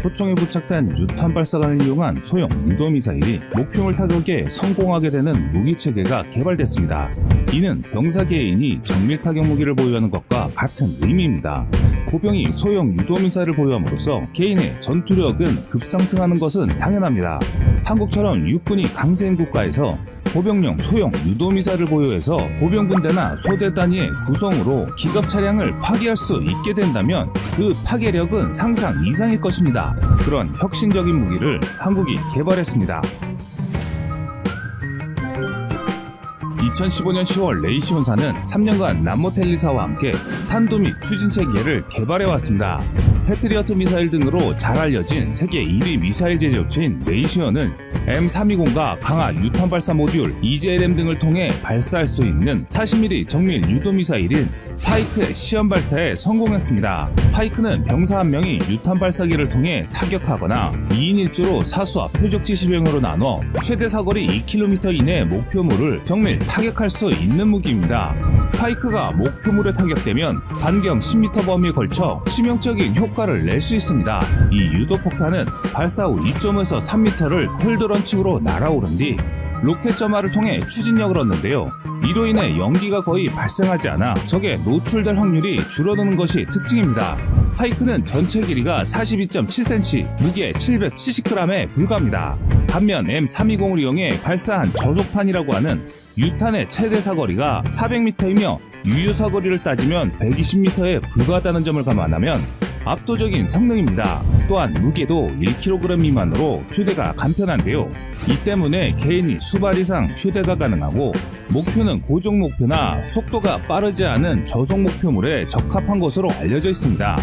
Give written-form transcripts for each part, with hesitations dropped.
소총에 부착된 유탄 발사관을 이용한 소형 유도미사일이 목표물 타격에 성공하게 되는 무기체계가 개발됐습니다. 이는 병사 개인이 정밀 타격 무기를 보유하는 것과 같은 의미입니다. 보병이 소형 유도미사일을 보유함으로써 개인의 전투력은 급상승하는 것은 당연합니다. 한국처럼 육군이 강세인 국가에서 보병용 소형 유도미사일을 보유해서 보병분대나 소대 단위의 구성으로 기갑 차량을 파괴할 수 있게 된다면 그 파괴력은 상상 이상일 것입니다. 그런 혁신적인 무기를 한국이 개발했습니다. 2015년 10월 레이시온사는 3년간 남모텔리사와 함께 탄도 및 추진체계를 개발해왔습니다. 패트리어트 미사일 등으로 잘 알려진 세계 1위 미사일 제조업체인 레이시온은 M320과 강화 유탄 발사 모듈, EJLM 등을 통해 발사할 수 있는 40mm 정밀 유도미사일인 파이크의 시험 발사에 성공했습니다. 파이크는 병사 한 명이 유탄 발사기를 통해 사격하거나 2인 1조로 사수와 표적지 시병으로 나눠 최대 사거리 2km 이내 목표물을 정밀 타격할 수 있는 무기입니다. 파이크가 목표물에 타격되면 반경 10m 범위에 걸쳐 치명적인 효과를 낼 수 있습니다. 이 유도폭탄은 발사 후 2.5에서 3m를 콜드런칭으로 날아오른 뒤 로켓 점화를 통해 추진력을 얻는데요. 이로 인해 연기가 거의 발생하지 않아 적에 노출될 확률이 줄어드는 것이 특징입니다. 파이크는 전체 길이가 42.7cm, 무게 770g에 불과합니다. 반면 M320을 이용해 발사한 저속탄이라고 하는 유탄의 최대 사거리가 400m이며 유효 사거리를 따지면 120m에 불과하다는 점을 감안하면 압도적인 성능입니다. 또한 무게도 1kg 미만으로 휴대가 간편한데요. 이 때문에 개인이 수발 이상 휴대가 가능하고 목표는 고정 목표나 속도가 빠르지 않은 저속 목표물에 적합한 것으로 알려져 있습니다.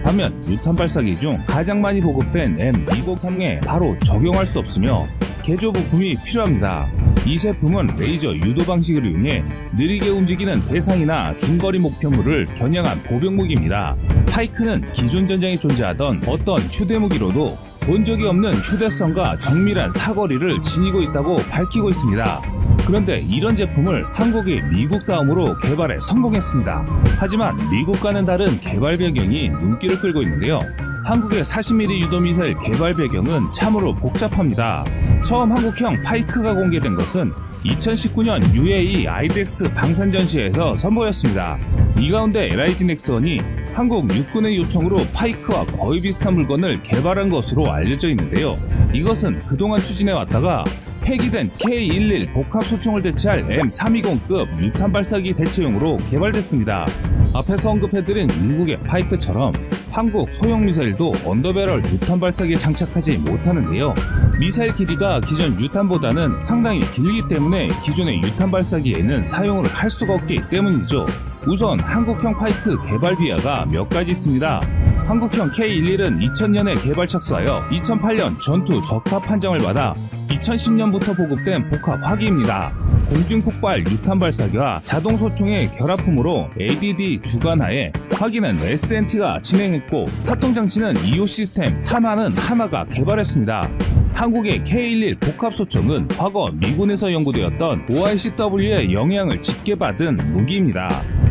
반면 유탄 발사기 중 가장 많이 보급된 M203에 바로 적용할 수 없으며 개조 부품이 필요합니다. 이 제품은 레이저 유도 방식을 이용해 느리게 움직이는 대상이나 중거리 목표물을 겨냥한 보병무기입니다. 파이크는 기존 전장에 존재하던 어떤 휴대무기로도 본 적이 없는 휴대성과 정밀한 사거리를 지니고 있다고 밝히고 있습니다. 그런데 이런 제품을 한국이 미국 다음으로 개발에 성공했습니다. 하지만 미국과는 다른 개발 배경이 눈길을 끌고 있는데요. 한국의 40mm 유도미사일 개발 배경은 참으로 복잡합니다. 처음 한국형 파이크가 공개된 것은 2019년 UAE IDEX 방산전시회에서 선보였습니다. 이 가운데 LIG 넥슨이 한국 육군의 요청으로 파이크와 거의 비슷한 물건을 개발한 것으로 알려져 있는데요. 이것은 그동안 추진해왔다가 폐기된 K11 복합소총을 대체할 M320급 유탄 발사기 대체용으로 개발됐습니다. 앞에서 언급해드린 미국의 파이크처럼 한국 소형 미사일도 언더배럴 유탄 발사기에 장착하지 못하는데요. 미사일 길이가 기존 유탄보다는 상당히 길기 때문에 기존의 유탄 발사기에는 사용을 할 수가 없기 때문이죠. 우선 한국형 파이크 개발 비하가 몇 가지 있습니다. 한국형 K11은 2000년에 개발 착수하여 2008년 전투 적합 판정을 받아 2010년부터 보급된 복합 화기입니다. 공중폭발 유탄 발사기와 자동소총의 결합품으로 ADD 주관하에 화기는 SNT가 진행했고 사통장치는 EO 시스템, 탄화는 하나가 개발했습니다. 한국의 K11 복합소총은 과거 미군에서 연구되었던 OICW의 영향을 짙게 받은 무기입니다.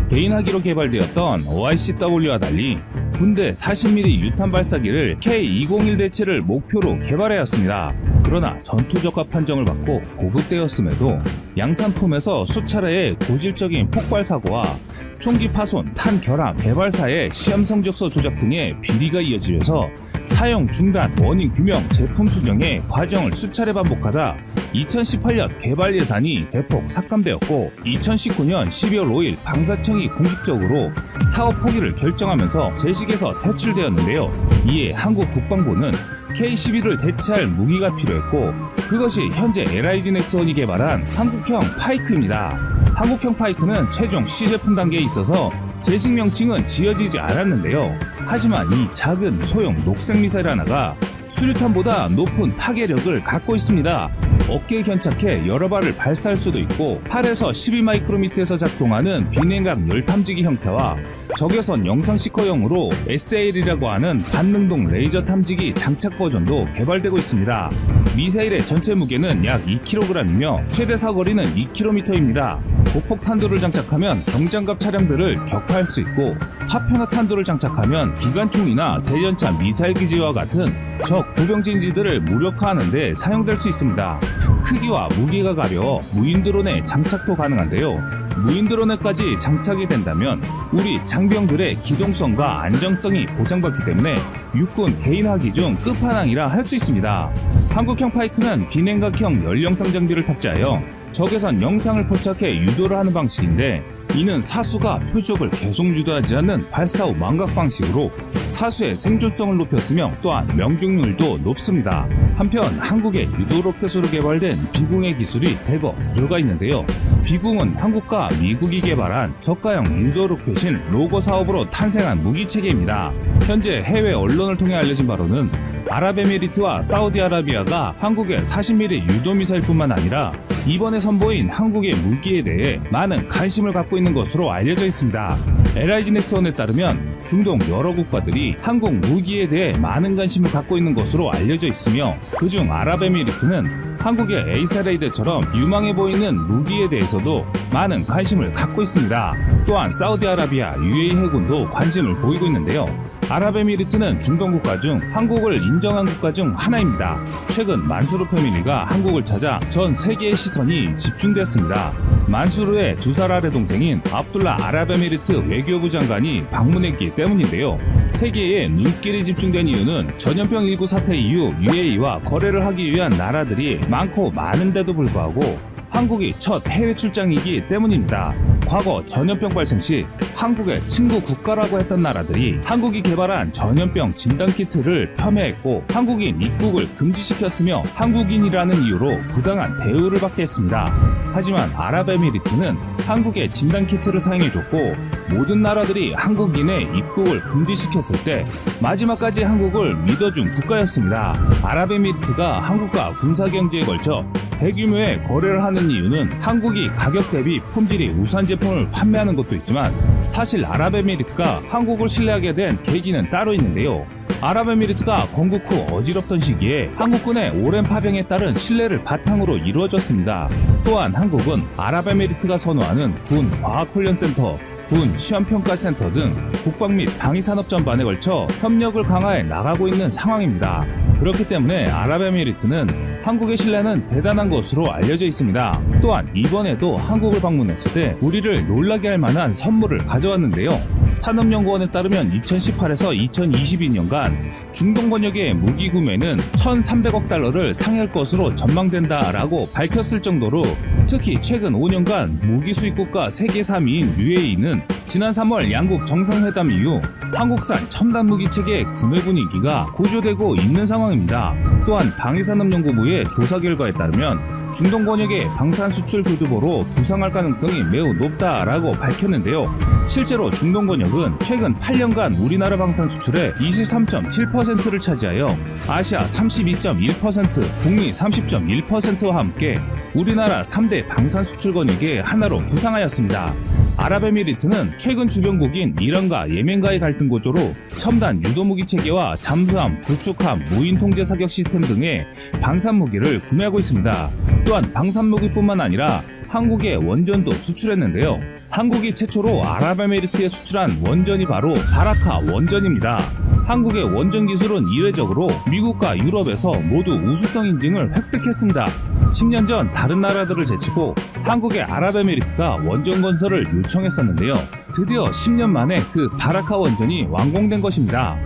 개인화기로 개발되었던 OICW와 달리 군대 40mm 유탄 발사기를 K201 대체를 목표로 개발하였습니다. 그러나 전투적합 판정을 받고 보급되었음에도 양산품에서 수차례의 고질적인 폭발 사고와 총기 파손, 탄 결함, 개발사의 시험 성적서 조작 등의 비리가 이어지면서 사용 중단, 원인 규명, 제품 수정의 과정을 수차례 반복하다 2018년 개발 예산이 대폭 삭감되었고 2019년 12월 5일 방사청이 공식적으로 사업 포기를 결정하면서 제식에서 퇴출되었는데요. 이에 한국 국방부는 K11을 대체할 무기가 필요했고 그것이 현재 LIG 넥슨이 개발한 한국형 파이크입니다. 한국형 파이크는 최종 시제품 단계에 있어서 제식 명칭은 지어지지 않았는데요. 하지만 이 작은 소형 녹색 미사일 하나가 수류탄보다 높은 파괴력을 갖고 있습니다. 어깨에 견착해 여러 발을 발사할 수도 있고 8에서 12마이크로미터에서 작동하는 비냉각 열탐지기 형태와 적외선 영상 시커형으로 SAL이라고 하는 반능동 레이저 탐지기 장착 버전도 개발되고 있습니다. 미사일의 전체 무게는 약 2kg이며 최대 사거리는 2km입니다. 고폭탄두를 장착하면 경장갑 차량들을 격파할 수 있고 파편화 탄두를 장착하면 기관총이나 대전차 미사일 기지와 같은 적 보병진지들을 무력화하는 데 사용될 수 있습니다. 크기와 무게가 가벼워 무인 드론에 장착도 가능한데요. 무인 드론에까지 장착이 된다면 우리 장병들의 기동성과 안정성이 보장받기 때문에 육군 개인 하기 중 끝판왕이라 할 수 있습니다. 한국형 파이크는 비냉각형 연령상 장비를 탑재하여 적외선 영상을 포착해 유도를 하는 방식인데, 이는 사수가 표적을 계속 유도하지 않는 발사 후 망각 방식으로 사수의 생존성을 높였으며 또한 명중률도 높습니다. 한편 한국의 유도 로켓으로 개발된 비궁의 기술이 대거 들어가 있는데요. 비궁은 한국과 미국이 개발한 저가형 유도 로켓인 로거 사업으로 탄생한 무기 체계입니다. 현재 해외 언론을 통해 알려진 바로는 아랍에미리트와 사우디아라비아가 한국의 40mm 유도미사일뿐만 아니라 이번에 선보인 한국의 무기에 대해 많은 관심을 갖고 있는 것으로 알려져 있습니다. LIG 넥스원에 따르면 중동 여러 국가들이 한국 무기에 대해 많은 관심을 갖고 있는 것으로 알려져 있으며, 그중 아랍에미리트는 한국의 에이사레이드처럼 유망해 보이는 무기에 대해서도 많은 관심을 갖고 있습니다. 또한 사우디아라비아, UAE 해군도 관심을 보이고 있는데요. 아랍에미리트는 중동 국가 중 한국을 인정한 국가 중 하나입니다. 최근 만수르 패밀리가 한국을 찾아 전 세계의 시선이 집중됐습니다. 만수르의 2살 아래 동생인 압둘라 아랍에미리트 외교부 장관이 방문했기 때문인데요. 세계에 눈길이 집중된 이유는 전염병19 사태 이후 UAE와 거래를 하기 위한 나라들이 많고 많은데도 불구하고 한국이 첫 해외 출장이기 때문입니다. 과거 전염병 발생 시 한국의 친구 국가라고 했던 나라들이 한국이 개발한 전염병 진단키트를 폄훼했고 한국인 입국을 금지시켰으며 한국인이라는 이유로 부당한 대우를 받게 했습니다. 하지만 아랍에미리트는 한국의 진단키트를 사용해줬고 모든 나라들이 한국인의 입국을 금지시켰을 때 마지막까지 한국을 믿어준 국가였습니다. 아랍에미리트가 한국과 군사경제에 걸쳐 대규모의 거래를 하는 이유는 한국이 가격 대비 품질이 우수한 제품을 판매하는 것도 있지만, 사실 아랍에미리트가 한국을 신뢰하게 된 계기는 따로 있는데요. 아랍에미리트가 건국 후 어지럽던 시기에 한국군의 오랜 파병에 따른 신뢰를 바탕으로 이루어졌습니다. 또한 한국은 아랍에미리트가 선호하는 군 과학훈련센터, 군 시험평가센터 등 국방 및 방위산업 전반에 걸쳐 협력을 강화해 나가고 있는 상황입니다. 그렇기 때문에 아랍에미리트는 한국의 신뢰는 대단한 것으로 알려져 있습니다. 또한 이번에도 한국을 방문했을 때 우리를 놀라게 할 만한 선물을 가져왔는데요. 산업연구원에 따르면 2018에서 2022년간 중동 권역의 무기 구매는 1,300억 달러를 상회할 것으로 전망된다라고 밝혔을 정도로, 특히 최근 5년간 무기 수입국가 세계 3위인 UAE는 지난 3월 양국 정상회담 이후 한국산 첨단 무기 체계 구매 분위기가 고조되고 있는 상황입니다. 또한 방위산업연구부의 조사 결과에 따르면 중동 권역의 방산 수출 교두보로 부상할 가능성이 매우 높다라고 밝혔는데요. 실제로 중동 권역은 최근 8년간 우리나라 방산 수출의 23.7%를 차지하여 아시아 32.1%, 북미 30.1%와 함께 우리나라 3대 방산 수출 권역의 하나로 부상하였습니다. 아랍에미리트는 최근 주변국인 이란과 예멘과의 갈등 고조로 첨단 유도무기 체계와 잠수함, 구축함, 무인 통제 사격 시스템 등의 방산무기를 구매하고 있습니다. 또한 방산무기뿐만 아니라 한국에 원전도 수출했는데요. 한국이 최초로 아랍에미리트에 수출한 원전이 바로 바라카 원전입니다. 한국의 원전 기술은 이례적으로 미국과 유럽에서 모두 우수성 인증을 획득했습니다. 10년 전 다른 나라들을 제치고 한국의 아랍에미리트가 원전 건설을 요청했었는데요. 드디어 10년 만에 그 바라카 원전이 완공된 것입니다.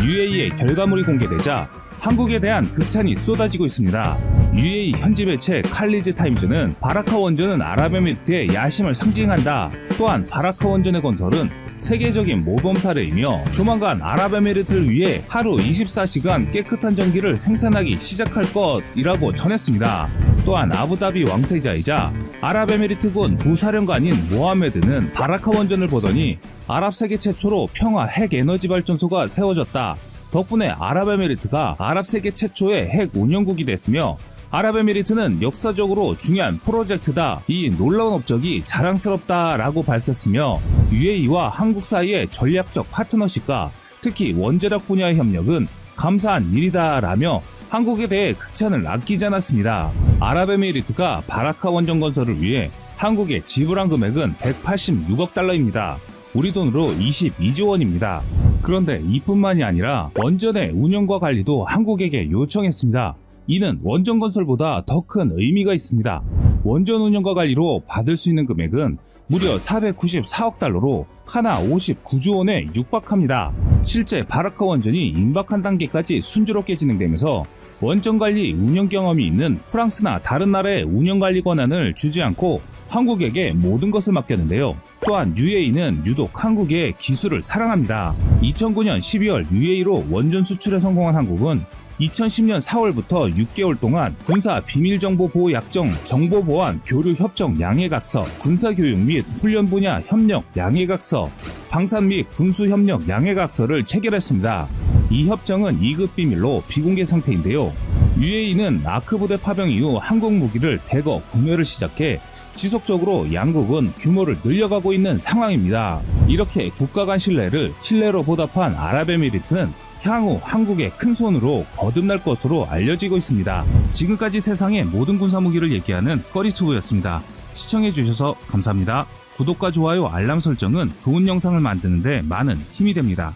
UAE의 결과물이 공개되자 한국에 대한 극찬이 쏟아지고 있습니다. UAE 현지 매체 칼리지 타임즈는 바라카 원전은 아랍에미리트의 야심을 상징한다. 또한 바라카 원전의 건설은 세계적인 모범 사례이며 조만간 아랍에미리트를 위해 하루 24시간 깨끗한 전기를 생산하기 시작할 것이라고 전했습니다. 또한 아부다비 왕세자이자 아랍에미리트군 부사령관인 모하메드는 바라카 원전을 보더니 아랍 세계 최초로 평화 핵 에너지 발전소가 세워졌다. 덕분에 아랍에미리트가 아랍 세계 최초의 핵 운영국이 됐으며 아랍에미리트는 역사적으로 중요한 프로젝트다. 이 놀라운 업적이 자랑스럽다라고 밝혔으며 UAE와 한국 사이의 전략적 파트너십과 특히 원자력 분야의 협력은 감사한 일이다라며 한국에 대해 극찬을 아끼지 않았습니다. 아랍에미리트가 바라카 원전 건설을 위해 한국에 지불한 금액은 186억 달러입니다. 우리 돈으로 22조 원입니다. 그런데 이뿐만이 아니라 원전의 운영과 관리도 한국에게 요청했습니다. 이는 원전 건설보다 더 큰 의미가 있습니다. 원전 운영과 관리로 받을 수 있는 금액은 무려 494억 달러로 하나 59조 원에 육박합니다. 실제 바라카 원전이 임박한 단계까지 순조롭게 진행되면서 원전 관리 운영 경험이 있는 프랑스나 다른 나라의 운영 관리 권한을 주지 않고 한국에게 모든 것을 맡겼는데요. 또한 UAE는 유독 한국의 기술을 사랑합니다. 2009년 12월 UAE로 원전 수출에 성공한 한국은 2010년 4월부터 6개월 동안 군사 비밀정보보호 약정 정보보안 교류협정 양해각서, 군사교육 및 훈련 분야 협력 양해각서, 방산 및 군수협력 양해각서를 체결했습니다. 이 협정은 2급 비밀로 비공개 상태인데요. UAE는 아크 부대 파병 이후 한국 무기를 대거 구매를 시작해 지속적으로 양국은 규모를 늘려가고 있는 상황입니다. 이렇게 국가 간 신뢰로 보답한 아랍에미리트는 향후 한국의 큰 손으로 거듭날 것으로 알려지고 있습니다. 지금까지 세상의 모든 군사무기를 얘기하는 꺼리튜브였습니다. 시청해주셔서 감사합니다. 구독과 좋아요, 알람 설정은 좋은 영상을 만드는데 많은 힘이 됩니다.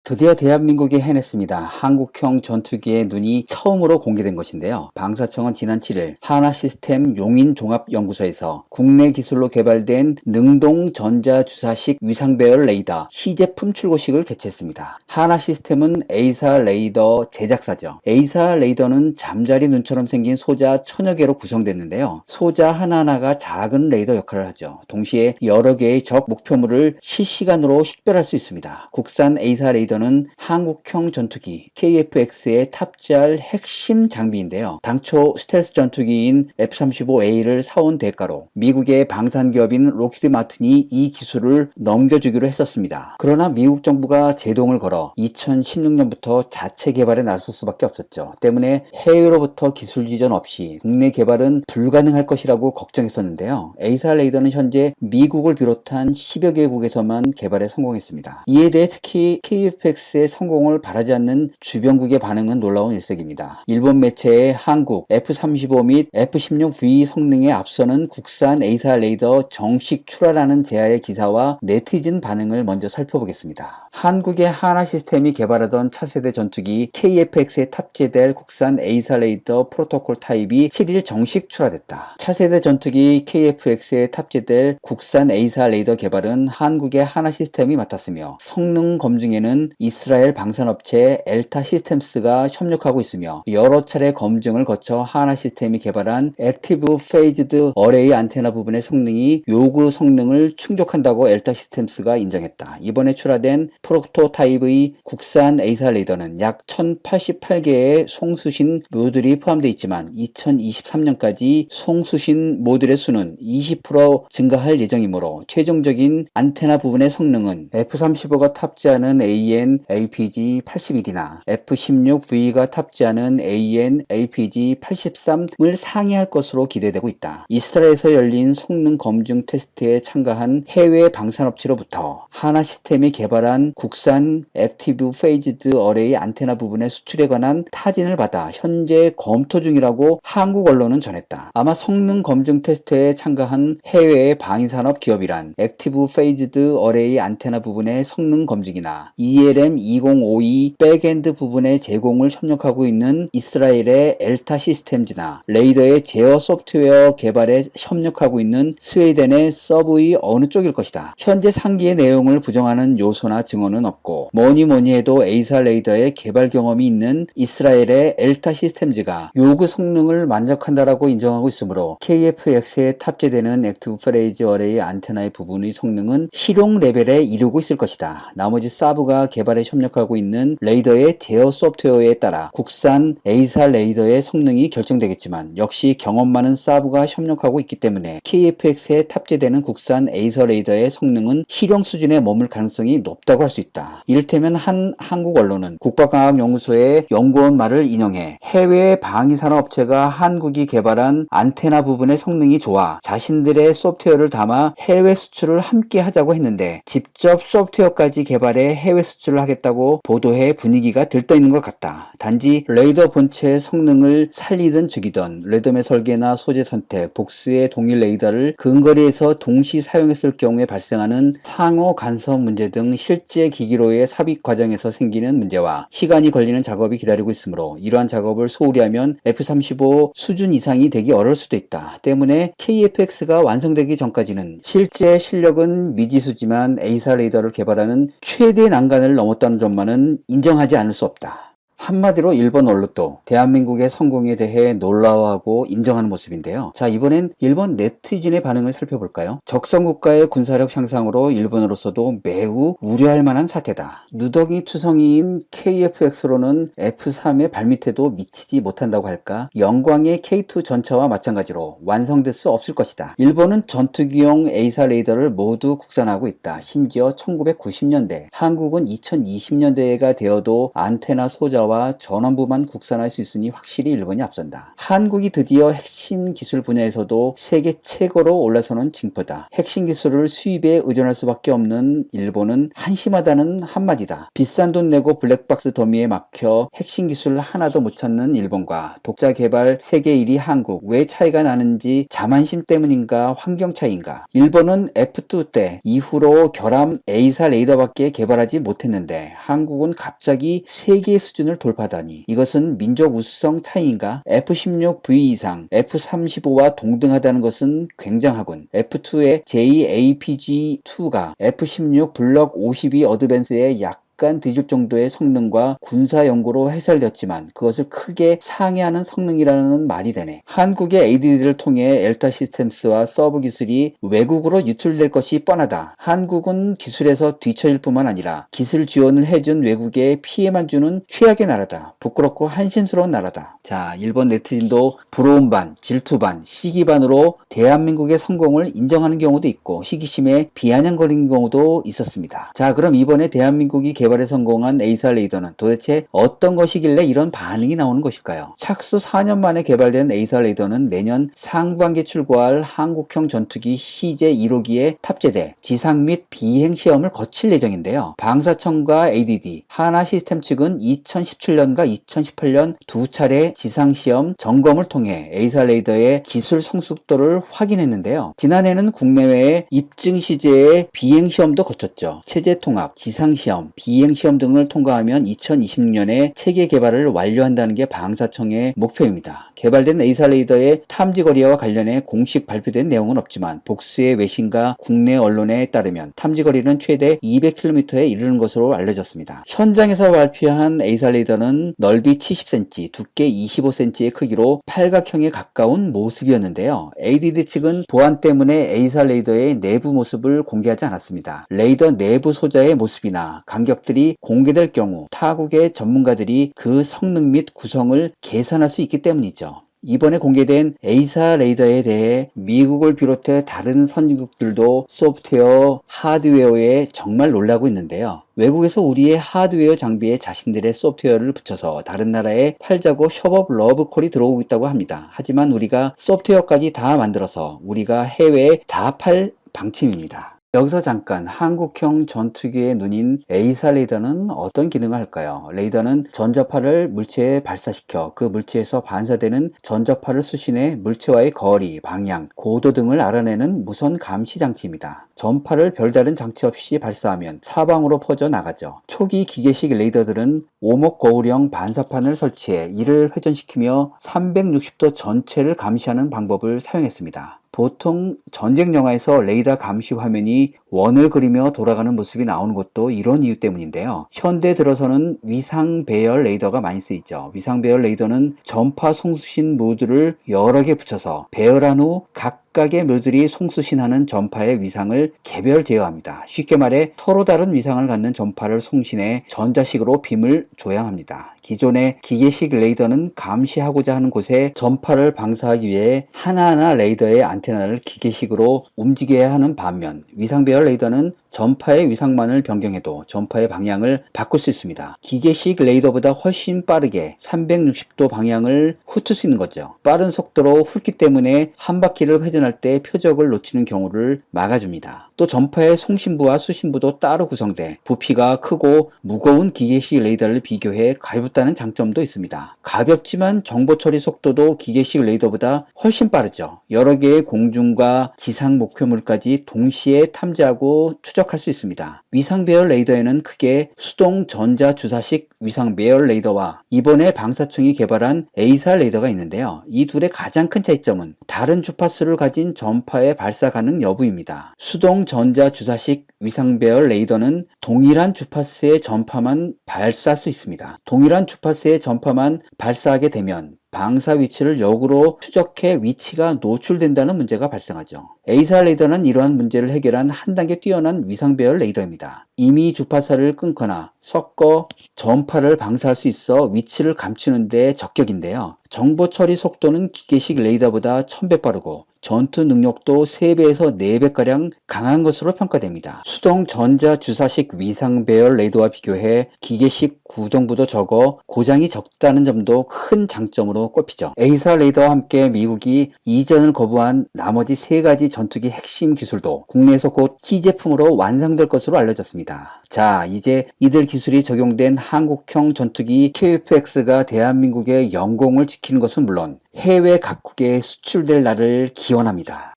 드디어 대한민국이 해냈습니다. 한국형 전투기의 눈이 처음으로 공개된 것인데요. 방사청은 지난 7일 하나시스템 용인종합연구소에서 국내 기술로 개발된 능동 전자주사식 위상배열 레이더 시제품 출고식을 개최했습니다. 하나시스템은 A사 레이더 제작사죠. A사 레이더는 잠자리 눈처럼 생긴 소자 천여 개로 구성됐는데요. 소자 하나하나가 작은 레이더 역할을 하죠. 동시에 여러 개의 적 목표물을 실시간으로 식별할 수 있습니다. 국산 A사 레이더 는 한국형 전투기 KF-X에 탑재할 핵심 장비인데요. 당초 스텔스 전투기인 F-35A를 사온 대가로 미국의 방산기업인 록히드 마틴이 이 기술을 넘겨주기로 했었습니다. 그러나 미국 정부가 제동을 걸어 2016년부터 자체 개발에 나설 수밖에 없었죠. 때문에 해외로부터 기술 지원 없이 국내 개발은 불가능할 것이라고 걱정했었는데요. A사 레이더는 현재 미국을 비롯한 10여 개국에서만 개발에 성공했습니다. 이에 대해 특히 KF-X의 성공을 바라지 않는 주변국의 반응은 놀라운 일색입니다. 일본 매체의 한국 F-35 및 F-16V 성능에 앞서는 국산 A사 레이더 정식 출하라는 제야의 기사와 네티즌 반응을 먼저 살펴보겠습니다. 한국의 하나시스템이 개발하던 차세대 전투기 KF-X에 탑재될 국산 A사 레이더 프로토콜 타입이 7일 정식 출하됐다. 차세대 전투기 KF-X에 탑재될 국산 A사 레이더 개발은 한국의 하나시스템이 맡았으며 성능 검증에는 이스라엘 방산업체 엘타 시스템스가 협력하고 있으며 여러 차례 검증을 거쳐 하나시스템이 개발한 액티브 페이즈드 어레이 안테나 부분의 성능이 요구 성능을 충족한다고 엘타 시스템스가 인정했다. 이번에 출하된 프로토타입의 국산 A사 레이더는 약 1088개의 송수신 모듈이 포함되어 있지만 2023년까지 송수신 모듈의 수는 20% 증가할 예정이므로 최종적인 안테나 부분의 성능은 F-35가 탑재하는 AN/APG-81이나 F-16V가 탑재하는 AN/APG-83을 상회할 것으로 기대되고 있다. 이스라엘에서 열린 성능 검증 테스트에 참가한 해외 방산업체로부터 하나시스템이 개발한 국산 액티브 페이즈드 어레이 안테나 부분의 수출에 관한 타진을 받아 현재 검토 중이라고 한국 언론은 전했다. 아마 성능 검증 테스트에 참가한 해외의 방위산업 기업이란 액티브 페이즈드 어레이 안테나 부분의 성능 검증이나 ELM2052 백엔드 부분의 제공을 협력하고 있는 이스라엘의 엘타 시스템즈나 레이더의 제어 소프트웨어 개발에 협력하고 있는 스웨덴의 서브의 어느 쪽일 것이다. 현재 상기의 내용을 부정하는 요소나 증언은 없고 뭐니 해도 A사 레이더의 개발 경험이 있는 이스라엘의 엘타 시스템즈가 요구 성능을 만족한다라고 인정하고 있으므로 KF-X에 탑재되는 액티브 페이즈 어레이 안테나의 부분의 성능은 실용 레벨에 이르고 있을 것이다. 나머지 사브가 개발에 협력하고 있는 레이더의 제어 소프트웨어에 따라 국산 A사 레이더의 성능이 결정되겠지만 역시 경험 많은 사브가 협력하고 있기 때문에 KF-X에 탑재되는 국산 A사 레이더의 성능은 실용 수준에 머물 가능성이 높다고 할 수 있다. 이를테면 한 한국 언론은 국가과학연구소의 연구원 말을 인용해 해외 방위산업체가 한국이 개발한 안테나 부분의 성능이 좋아 자신들의 소프트웨어를 담아 해외 수출을 함께 하자고 했는데 직접 소프트웨어까지 개발해 해외 수출 수출을 하겠다고 보도해 분위기가 들떠있는 것 같다. 단지 레이더 본체의 성능을 살리든 죽이든 레더의 설계나 소재 선택, 복수의 동일 레이더를 근거리에서 동시 사용했을 경우에 발생하는 상호 간섭 문제 등 실제 기기로의 삽입 과정에서 생기는 문제와 시간이 걸리는 작업이 기다리고 있으므로 이러한 작업을 소홀히 하면 F-35 수준 이상이 되기 어려울 수도 있다. 때문에 KF-X가 완성되기 전까지는 실제 실력은 미지수지만 A사 레이더를 개발하는 최대 난관을 넘었다는 점만은 인정하지 않을 수 없다. 한마디로 일본 언론도 대한민국의 성공에 대해 놀라워하고 인정하는 모습인데요. 자, 이번엔 일본 네티즌의 반응을 살펴볼까요? 적성국가의 군사력 향상으로 일본으로서도 매우 우려할 만한 사태다. 누더기 투성이인 KF-X로는 F-3의 발밑에도 미치지 못한다고 할까? 영광의 K2 전차와 마찬가지로 완성될 수 없을 것이다. 일본은 전투기용 A사 레이더를 모두 국산화하고 있다. 심지어 1990년대, 한국은 2020년대가 되어도 안테나 소자와 전원부만 국산할 수 있으니 확실히 일본이 앞선다. 한국이 드디어 핵심 기술 분야에서도 세계 최고로 올라서는 징표다. 핵심 기술을 수입에 의존할 수밖에 없는 일본은 한심하다는 한마디다. 비싼 돈 내고 블랙박스 더미에 막혀 핵심 기술을 하나도 못 찾는 일본과 독자 개발 세계 1위 한국, 왜 차이가 나는지 자만심 때문인가 환경 차이인가? 일본은 F2 때 이후로 결함 A사 레이더밖에 개발하지 못했는데 한국은 갑자기 세계 수준을 돌파하다니 이것은 민족 우수성 차이인가? F-16V 이상 F-35와 동등하다는 것은 굉장하군. F2의 JAPG-2가 F-16 블록 52 어드밴스의 약간 뒤질 정도의 성능과 군사 연구로 해설되었지만 그것을 크게 상회하는 성능이라는 말이 되네. 한국의 ADD를 통해 엘타 시스템스와 서브 기술이 외국으로 유출될 것이 뻔하다. 한국은 기술에서 뒤처질 뿐만 아니라 기술 지원을 해준 외국에 피해만 주는 최악의 나라다. 부끄럽고 한심스러운 나라다. 자, 일본 네티즌도 부러움 반, 질투 반, 시기 반으로 대한민국의 성공을 인정하는 경우도 있고 시기심에 비아냥거리는 경우도 있었습니다. 자, 그럼 이번에 대한민국이 개발에 성공한 A사 레이더는 도대체 어떤 것이길래 이런 반응이 나오는 것일까요? 착수 4년 만에 개발된 A사 레이더는 내년 상반기에 출고할 한국형 전투기 CJ 1호기에 탑재돼 지상 및 비행 시험을 거칠 예정인데요. 방사청과 ADD, 하나 시스템 측은 2017년과 2018년 두 차례 지상 시험 점검을 통해 A사 레이더의 기술 성숙도를 확인했는데요. 지난해는 국내외에 입증 시제의 비행 시험도 거쳤죠. 체제 통합, 지상 시험, 비행 시험 등을 통과하면 2026년에 체계 개발을 완료한다는 게 방사청의 목표입니다. 개발된 A사 레이더의 탐지 거리와 관련해 공식 발표된 내용은 없지만 복수의 외신과 국내 언론에 따르면 탐지 거리는 최대 200km에 이르는 것으로 알려졌습니다. 현장에서 발표한 A사 레이더는 넓이 70cm, 두께 25cm의 크기로 팔각형에 가까운 모습이었는데요. ADD 측은 보안 때문에 A사 레이더의 내부 모습을 공개하지 않았습니다. 레이더 내부 소자의 모습이나 간격들이 공개될 경우 타국의 전문가들이 그 성능 및 구성을 계산할 수 있기 때문이죠. 이번에 공개된 A사 레이더에 대해 미국을 비롯해 다른 선진국들도 소프트웨어, 하드웨어에 정말 놀라고 있는데요. 외국에서 우리의 하드웨어 장비에 자신들의 소프트웨어를 붙여서 다른 나라에 팔자고 협업 러브콜이 들어오고 있다고 합니다. 하지만 우리가 소프트웨어까지 다 만들어서 우리가 해외에 다 팔 방침입니다. 여기서 잠깐 한국형 전투기의 눈인 A사 레이더는 어떤 기능을 할까요? 레이더는 전자파를 물체에 발사시켜 그 물체에서 반사되는 전자파를 수신해 물체와의 거리, 방향, 고도 등을 알아내는 무선 감시 장치입니다. 전파를 별다른 장치 없이 발사하면 사방으로 퍼져 나가죠. 초기 기계식 레이더들은 오목 거울형 반사판을 설치해 이를 회전시키며 360도 전체를 감시하는 방법을 사용했습니다. 보통 전쟁 영화에서 레이더 감시 화면이 원을 그리며 돌아가는 모습이 나오는 것도 이런 이유 때문인데요. 현대 들어서는 위상 배열 레이더가 많이 쓰이죠. 위상 배열 레이더는 전파 송수신 모드를 여러 개 붙여서 배열한 후 각각의 모듈이 송수신하는 전파의 위상을 개별 제어합니다. 쉽게 말해 서로 다른 위상을 갖는 전파를 송신해 전자식으로 빔을 조향합니다. 기존의 기계식 레이더는 감시하고자 하는 곳에 전파를 방사하기 위해 하나하나 레이더의 안테나를 기계식으로 움직여야 하는 반면 위상 배열 레이더는 전파의 위상만을 변경해도 전파의 방향을 바꿀 수 있습니다. 기계식 레이더보다 훨씬 빠르게 360도 방향을 훑을 수 있는 거죠. 빠른 속도로 훑기 때문에 한 바퀴를 회전할 접근할 때 표적을 놓치는 경우를 막아줍니다. 또 전파의 송신부와 수신부도 따로 구성돼 부피가 크고 무거운 기계식 레이더를 비교해 가볍다는 장점도 있습니다. 가볍지만 정보 처리 속도도 기계식 레이더보다 훨씬 빠르죠. 여러 개의 공중과 지상 목표물까지 동시에 탐지하고 추적할 수 있습니다. 위상 배열 레이더에는 크게 수동 전자 주사식 위상 배열 레이더와 이번에 방사청이 개발한 에이사 레이더가 있는데요. 이 둘의 가장 큰 차이점은 다른 주파수를 가진 전파의 발사 가능 여부입니다. 수동 전자 주사식 위상 배열 레이더는 동일한 주파수의 전파만 발사할 수 있습니다. 동일한 주파수의 전파만 발사하게 되면 방사 위치를 역으로 추적해 위치가 노출된다는 문제가 발생하죠. 에이사 레이더는 이러한 문제를 해결한 한 단계 뛰어난 위상 배열 레이더입니다. 이미 주파사를 끊거나 섞어 전파를 방사할 수 있어 위치를 감추는 데 적격인데요. 정보 처리 속도는 기계식 레이더보다 1000배 빠르고 전투 능력도 3배에서 4배가량 강한 것으로 평가됩니다. 수동 전자 주사식 위상 배열 레이더와 비교해 기계식 구동부도 적어 고장이 적다는 점도 큰 장점으로 꼽히죠. 에이사 레이더와 함께 미국이 이전을 거부한 나머지 3가지 전투기 핵심 기술도 국내에서 곧 시제품으로 완성될 것으로 알려졌습니다. 자, 이제 이들 기술이 적용된 한국형 전투기 KF-X가 대한민국의 영공을 지키는 것은 물론 해외 각국에 수출될 날을 기원합니다.